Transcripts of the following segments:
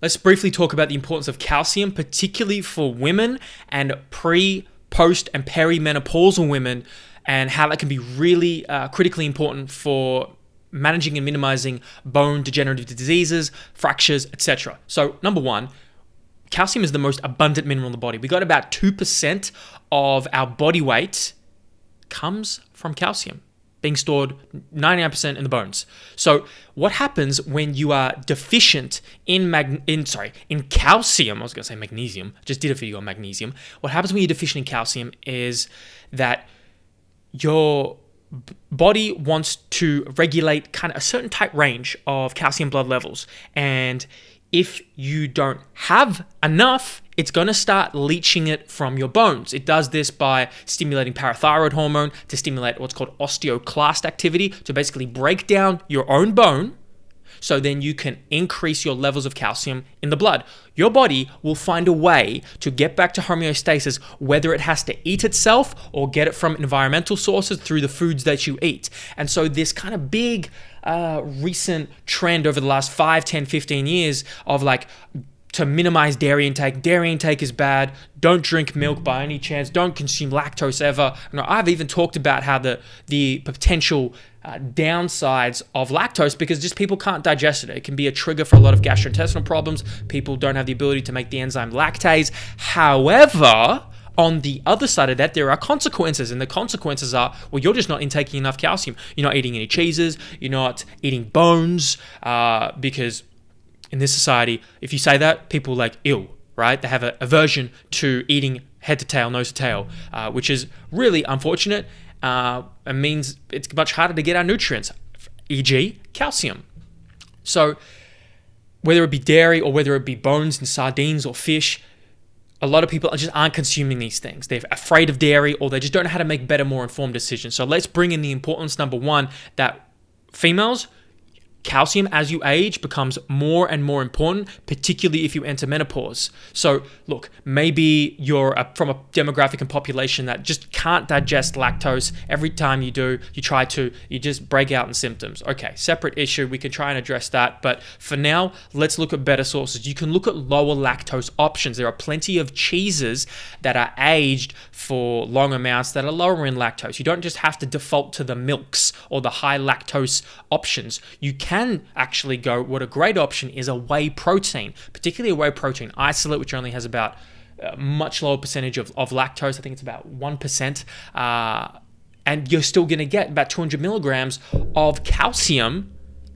let's briefly talk about the importance of calcium, particularly for women and pre, post, and perimenopausal women, and how that can be really critically important for managing and minimizing bone degenerative diseases, fractures, etc. So number one, calcium is the most abundant mineral in the body. We got about 2% of our body weight comes from calcium, being stored 99% in the bones. So what happens when you are deficient in calcium? I was going to say magnesium. I just did a video on magnesium. What happens when you're deficient in calcium is that your body wants to regulate kind of a certain tight range of calcium blood levels. And if you don't have enough, it's going to start leaching it from your bones. It does this by stimulating parathyroid hormone to stimulate what's called osteoclast activity, to basically break down your own bone, so then you can increase your levels of calcium in the blood. Your body will find a way to get back to homeostasis, whether it has to eat itself or get it from environmental sources through the foods that you eat. And so this kind of big recent trend over the last 5, 10, 15 years of to minimize dairy intake. Dairy intake is bad. Don't drink milk by any chance. Don't consume lactose ever. I've even talked about how the potential downsides of lactose, because just people can't digest it. It can be a trigger for a lot of gastrointestinal problems. People don't have the ability to make the enzyme lactase. However, on the other side of that, there are consequences, and the consequences are, well, you're just not intaking enough calcium. You're not eating any cheeses. You're not eating bones, because in this society, if you say that, people ew, right? They have an aversion to eating head to tail, nose to tail, which is really unfortunate. It means it's much harder to get our nutrients, e.g. calcium. So whether it be dairy or whether it be bones and sardines or fish, a lot of people just aren't consuming these things. They're afraid of dairy, or they just don't know how to make better, more informed decisions. So let's bring in the importance, number one, that females, calcium as you age becomes more and more important, particularly if you enter menopause. So look, maybe you're from a demographic and population that just can't digest lactose. Every time you do, you just break out in symptoms. Okay, separate issue. We can try and address that. But for now, let's look at better sources. You can look at lower lactose options. There are plenty of cheeses that are aged for long amounts that are lower in lactose. You don't just have to default to the milks or the high lactose options. You can actually go, what a great option is a whey protein, particularly a whey protein isolate, which only has about a much lower percentage of lactose. I think it's about 1%. And you're still going to get about 200 milligrams of calcium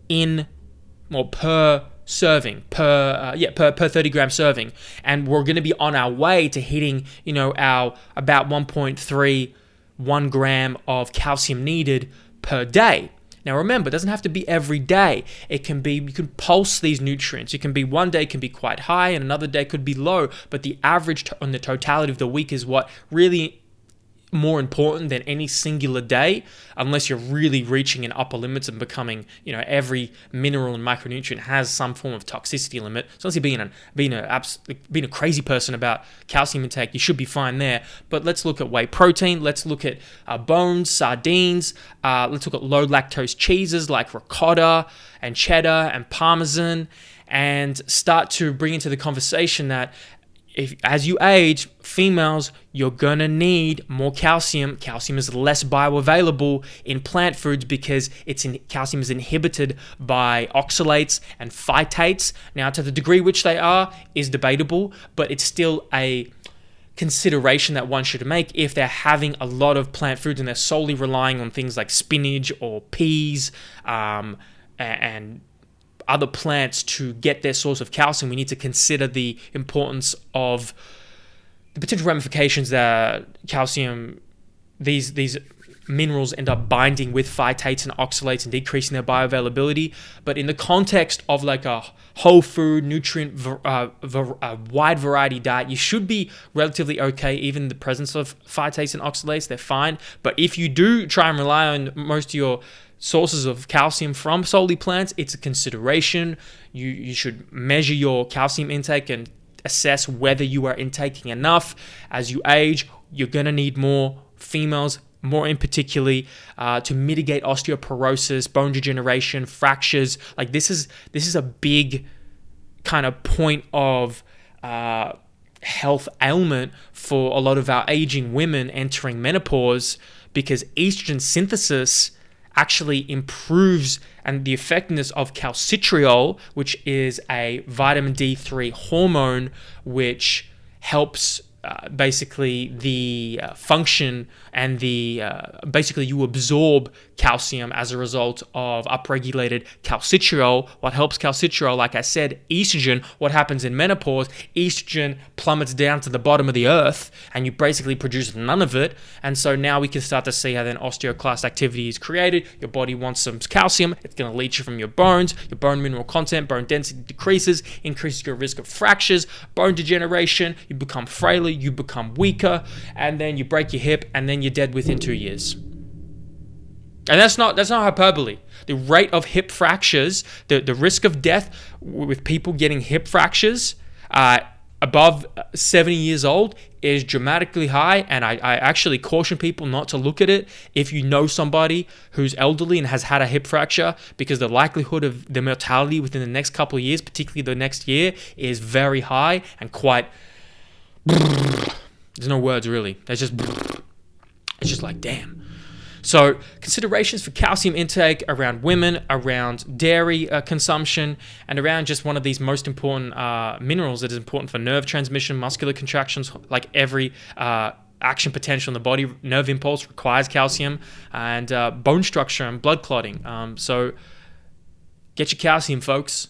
per serving, per 30 gram serving. And we're going to be on our way to hitting, our about 1.31 gram of calcium needed per day. Now remember, it doesn't have to be every day. It can be, you can pulse these nutrients. It can be one day can be quite high and another day could be low, but the average on the totality of the week is what really more important than any singular day, unless you're really reaching an upper limits and becoming, every mineral and micronutrient has some form of toxicity limit. So unless you're being a crazy person about calcium intake, you should be fine there. But let's look at whey protein. Let's look at bones, sardines. Let's look at low lactose cheeses like ricotta and cheddar and parmesan, and start to bring into the conversation that as you age, females, you're going to need more calcium. Calcium is less bioavailable in plant foods because calcium is inhibited by oxalates and phytates. Now, to the degree which they are is debatable, but it's still a consideration that one should make if they're having a lot of plant foods and they're solely relying on things like spinach or peas and other plants to get their source of calcium. We need to consider the importance of the potential ramifications that calcium, these minerals end up binding with phytates and oxalates and decreasing their bioavailability. But in the context of a whole food, nutrient, wide variety diet, you should be relatively okay, even in the presence of phytates and oxalates. They're fine. But if you do try and rely on most of your sources of calcium from solely plants, it's a consideration. You should measure your calcium intake and assess whether you are intaking enough. As you age, you're going to need more. Females, more in particularly, to mitigate osteoporosis, bone degeneration, fractures. This is a big kind of point of health ailment for a lot of our aging women entering menopause, because estrogen synthesis actually improves and the effectiveness of calcitriol, which is a vitamin D3 hormone, which helps basically the function and the basically you absorb calcium as a result of upregulated calcitriol. What helps calcitriol, like I said, estrogen. What happens in menopause? Estrogen plummets down to the bottom of the earth, and you basically produce none of it. And so now we can start to see how then osteoclast activity is created. Your body wants some calcium. It's going to leach it from your bones. Your bone mineral content, bone density decreases, increases your risk of fractures, bone degeneration. You become frailer, you become weaker, and then you break your hip, and then you're dead within 2 years. And that's not hyperbole. The rate of hip fractures, the risk of death with people getting hip fractures above 70 years old is dramatically high, and I actually caution people not to look at it if you know somebody who's elderly and has had a hip fracture, because the likelihood of the mortality within the next couple of years, particularly the next year, is very high and quite... There's no words really. It's just like, damn. So considerations for calcium intake around women, around dairy consumption, and around just one of these most important minerals that is important for nerve transmission, muscular contractions. Like every action potential in the body, nerve impulse requires calcium, and bone structure and blood clotting. So get your calcium, folks.